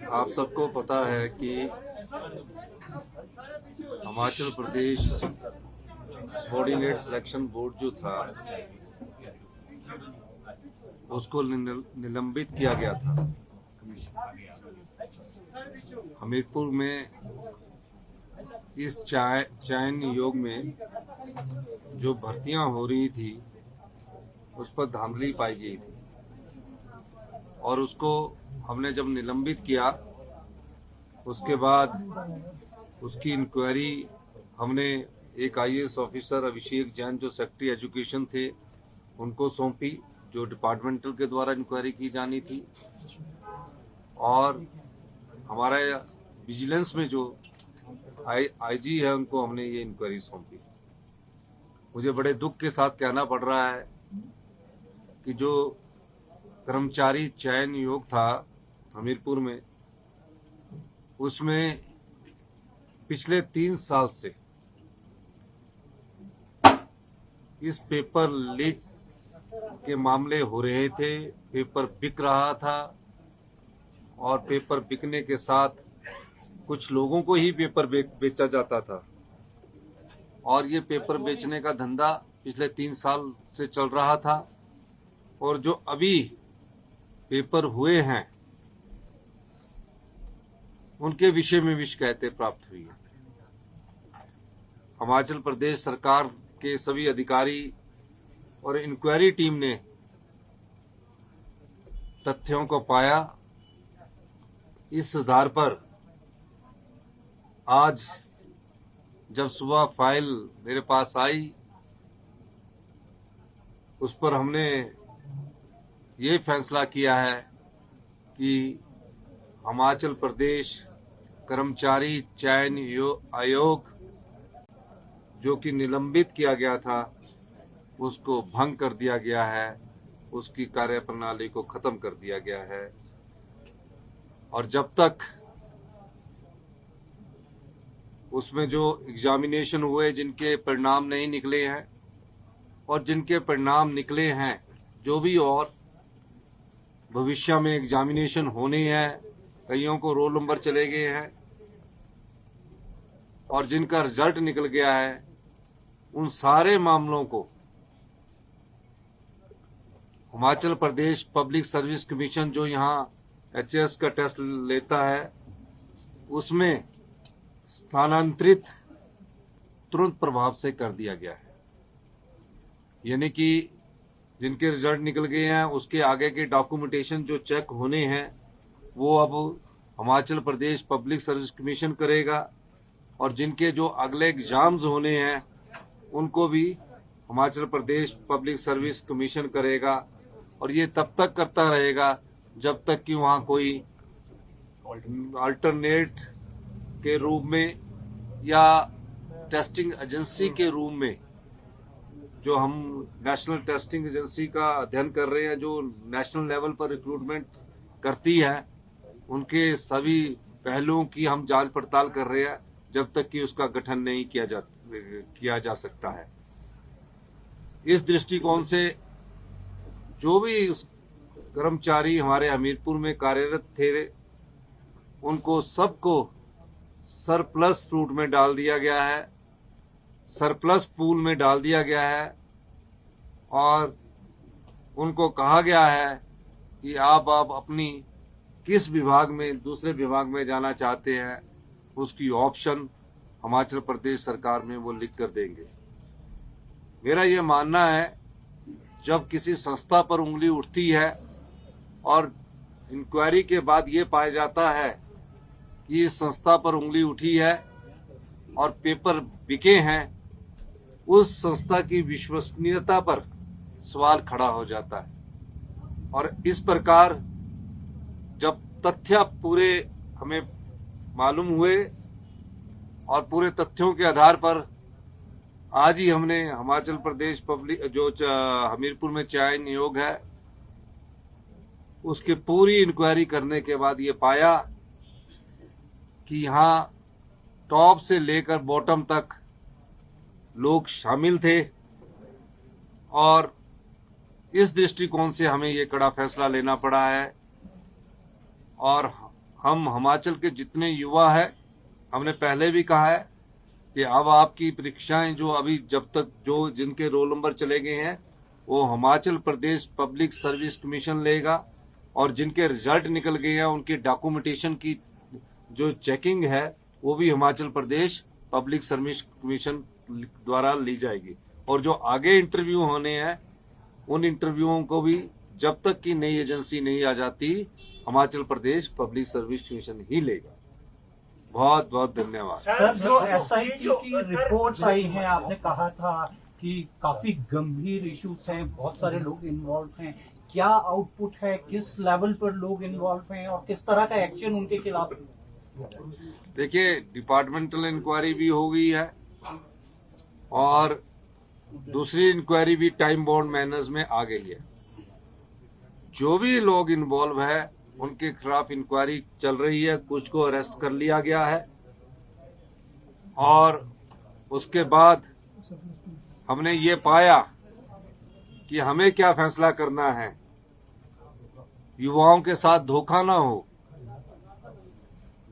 आप सबको पता है कि Himachal Pradesh subordinate selection board जो था उसको निलंबित किया गया था। हमीरपुर में इस चयन योग में जो भर्तियां हो रही थी उस पर धांधली पाई गई थी और उसको हमने जब निलंबित किया उसके बाद उसकी इंक्वायरी हमने एक आईएएस ऑफिसर अभिषेक जैन जो सेक्रेटरी एजुकेशन थे उनको सौंपी, जो डिपार्टमेंटल के द्वारा इंक्वायरी की जानी थी। और हमारा विजिलेंस में जो आईजी है उनको हमने ये इंक्वायरी सौंपी। मुझे बड़े दुख के साथ कहना पड़ रहा है कि जो कर्मचारी चयन योग था हमीरपुर में, उसमें पिछले 3 साल से इस पेपर लीक के मामले हो रहे थे। पेपर बिक रहा था और पेपर बिकने के साथ कुछ लोगों को ही पेपर बेचा जाता था और ये पेपर बेचने का धंधा पिछले 3 साल से चल रहा था। और जो अभी पेपर हुए हैं उनके विषय में भी शिकायतें प्राप्त हुई है। हिमाचल प्रदेश सरकार के सभी अधिकारी और इंक्वायरी टीम ने तथ्यों को पाया। इस आधार पर आज जब सुबह फाइल मेरे पास आई, उस पर हमने ये फैसला किया है कि हिमाचल प्रदेश कर्मचारी चयन आयोग जो कि निलंबित किया गया था उसको भंग कर दिया गया है, उसकी कार्यप्रणाली को खत्म कर दिया गया है। और जब तक उसमें जो एग्जामिनेशन हुए जिनके परिणाम नहीं निकले हैं और जिनके परिणाम निकले हैं, जो भी और भविष्य में एग्जामिनेशन होने हैं, कईयों को रोल नंबर चले गए हैं और जिनका रिजल्ट निकल गया है, उन सारे मामलों को Himachal Pradesh public service commission जो यहाँ एचएस का टेस्ट लेता है उसमें स्थानांतरित तुरंत प्रभाव से कर दिया गया है। यानी कि जिनके रिजल्ट निकल गए हैं उसके आगे के डॉक्यूमेंटेशन जो चेक होने हैं वो अब Himachal Pradesh public service commission करेगा और जिनके जो अगले एग्जाम्स होने हैं उनको भी Himachal Pradesh public service commission करेगा। और ये तब तक करता रहेगा जब तक कि वहाँ कोई अल्टरनेट के रूप में या टेस्टिंग एजेंसी के रूप में, जो हम नेशनल टेस्टिंग एजेंसी का अध्ययन कर रहे हैं जो नेशनल लेवल पर रिक्रूटमेंट करती है, उनके सभी पहलुओं की हम जांच पड़ताल कर रहे हैं जब तक कि उसका गठन नहीं किया जा सकता है। इस दृष्टिकोण से जो भी कर्मचारी हमारे हमीरपुर में कार्यरत थे उनको सबको सरप्लस रूट में डाल दिया गया है, सरप्लस पूल में डाल दिया गया है और उनको कहा गया है कि आप अपनी किस विभाग में दूसरे विभाग में जाना चाहते हैं उसकी ऑप्शन हिमाचल प्रदेश सरकार में वो लिख कर देंगे। मेरा ये मानना है जब किसी संस्था पर उंगली उठती है और इंक्वायरी के बाद ये पाया जाता है कि इस संस्था पर उंगली उठी है और पेपर बिके हैं, उस संस्था की विश्वसनीयता पर सवाल खड़ा हो जाता है। और इस प्रकार जब तथ्य पूरे हमें मालूम हुए और पूरे तथ्यों के आधार पर आज ही हमने हिमाचल प्रदेश पब्लिक जो हमीरपुर में चयन योग है उसकी पूरी इंक्वायरी करने के बाद ये पाया कि यहाँ टॉप से लेकर बॉटम तक लोग शामिल थे और इस दृष्टिकोण से हमें ये कड़ा फैसला लेना पड़ा है। और हम हिमाचल के जितने युवा हैं, हमने पहले भी कहा है कि अब आपकी परीक्षाएं जो अभी जब तक जो जिनके रोल नंबर चले गए हैं वो Himachal Pradesh public service commission लेगा, और जिनके रिजल्ट निकल गए हैं उनकी डॉक्यूमेंटेशन की जो चेकिंग है वो भी Himachal Pradesh public service commission द्वारा ली जाएगी। और जो आगे इंटरव्यू होने हैं उन इंटरव्यूओं को भी जब तक की नई एजेंसी नहीं आ जाती Himachal Pradesh public service commission ही लेगा। बहुत बहुत धन्यवाद। सर, जो एसआईटी की रिपोर्ट्स आई हैं, आपने कहा था कि काफी गंभीर इश्यूज हैं, बहुत सारे लोग इन्वॉल्व हैं, क्या आउटपुट है, किस लेवल पर लोग इन्वॉल्व हैं और किस तरह का एक्शन उनके खिलाफ? देखिए, डिपार्टमेंटल इंक्वायरी भी हो गई है और दूसरी इंक्वायरी भी टाइम बाउंड मैनर्स में आ गई है। जो भी लोग इन्वॉल्व है उनके खिलाफ इंक्वायरी चल रही है, कुछ को अरेस्ट कर लिया गया है और उसके बाद हमने ये पाया कि हमें क्या फैसला करना है। युवाओं के साथ धोखा ना हो।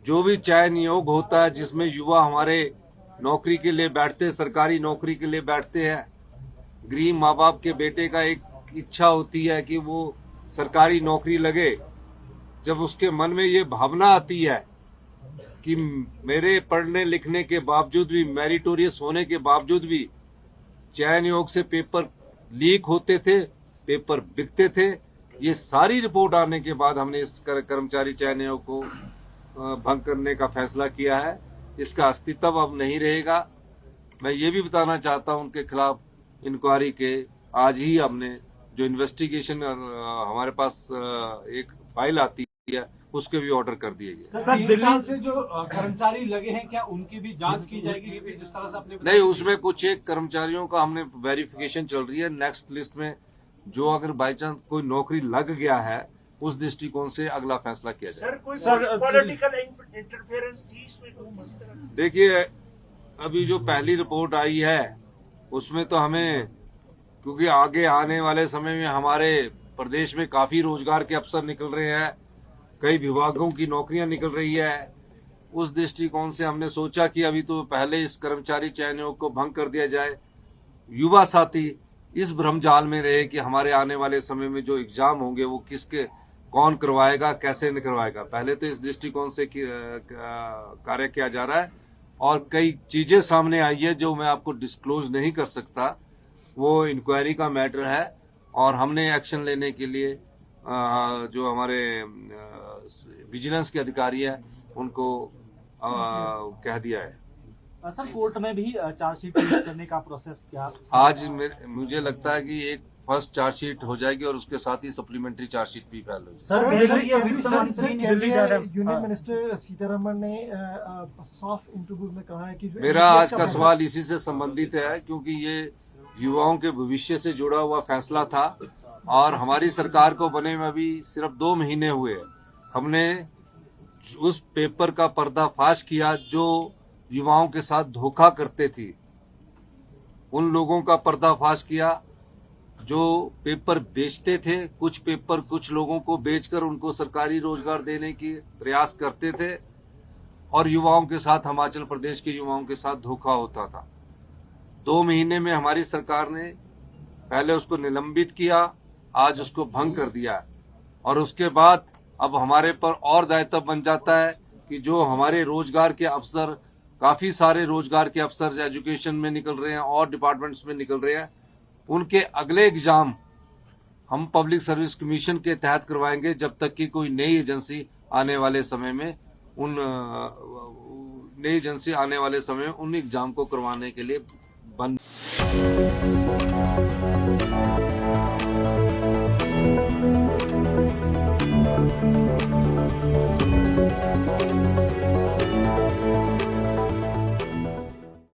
जो भी चयन नियोग होता है जिसमें युवा हमारे नौकरी के लिए बैठते, सरकारी नौकरी के लिए बैठते हैं, गरीब माँ बाप के बेटे का एक इच्छा होती है कि वो सरकारी नौकरी लगे। जब उसके मन में ये भावना आती है कि मेरे पढ़ने लिखने के बावजूद भी, मेरिटोरियस होने के बावजूद भी चयन योग से पेपर लीक होते थे, पेपर बिकते थे, ये सारी रिपोर्ट आने के बाद हमने इस कर्मचारी चयन योग को भंग करने का फैसला किया है। इसका अस्तित्व अब नहीं रहेगा। मैं ये भी बताना चाहता हूं उनके खिलाफ इंक्वायरी के आज ही हमने जो इन्वेस्टिगेशन हमारे पास एक फाइल आती है उसके भी ऑर्डर कर दिए गए। सर, दिल्ली से जो कर्मचारी लगे हैं क्या उनकी भी जांच की जाएगी? क्योंकि जिस तरह से आपने नहीं, उसमें कुछ एक कर्मचारियों का हमने वेरिफिकेशन चल रही है। नेक्स्ट लिस्ट में जो अगर बाई चांस कोई नौकरी लग गया है उस दृष्टिकोण से अगला फैसला किया जाए। सर, पॉलिटिकल इंटरफेरेंस थी इसमें? देखिए, अभी जो पहली रिपोर्ट आई है उसमें तो हमें, क्योंकि आगे आने वाले समय में हमारे प्रदेश में काफी रोजगार के अवसर निकल रहे हैं, कई विभागों की नौकरियां निकल रही है, उस दृष्टिकोण से हमने सोचा कि अभी तो पहले इस कर्मचारी चयन आयोग को भंग कर दिया जाए। युवा साथी इस भ्रमजाल में रहे कि हमारे आने वाले समय में जो एग्जाम होंगे वो किसके कौन करवाएगा, कैसे नहीं करवाएगा। पहले तो इस दृष्टिकोण से कार्य किया जा रहा है और कई चीजें सामने आई है जो मैं आपको डिस्क्लोज नहीं कर सकता। वो इंक्वायरी का मैटर है और हमने एक्शन लेने के लिए जो हमारे विजिलेंस के अधिकारी हैं उनको कह दिया है। सर, कोर्ट में भी चार्जशीट पेश करने का प्रोसेस क्या? आज मुझे लगता है कि एक फर्स्ट चार्जशीट हो जाएगी और उसके साथ ही सप्लीमेंट्री चार्जशीट भी फैल होगी। सर, वित्त मंत्री यूनियन मिनिस्टर सीतारमण ने साफ इंटरव्यू में कहा है कि मेरा आज का सवाल इसी से संबंधित है, क्योंकि ये युवाओं के भविष्य से जुड़ा हुआ फैसला था और हमारी सरकार को बने में अभी सिर्फ 2 महीने हुए। हमने उस पेपर का पर्दाफाश किया जो युवाओं के साथ धोखा करते थी, उन लोगों का पर्दाफाश किया जो पेपर बेचते थे। कुछ पेपर कुछ लोगों को बेचकर उनको सरकारी रोजगार देने की प्रयास करते थे और युवाओं के साथ, हिमाचल प्रदेश के युवाओं के साथ धोखा होता था। 2 महीने में हमारी सरकार ने पहले उसको निलंबित किया, आज उसको भंग कर दिया और उसके बाद अब हमारे पर और दायित्व बन जाता है कि जो हमारे रोजगार के अवसर, काफी सारे रोजगार के अवसर एजुकेशन में निकल रहे हैं और डिपार्टमेंट्स में निकल रहे हैं, उनके अगले एग्जाम हम पब्लिक सर्विस कमीशन के तहत करवाएंगे जब तक कि कोई नई एजेंसी आने वाले समय में उन एग्जाम को करवाने के लिए बंद।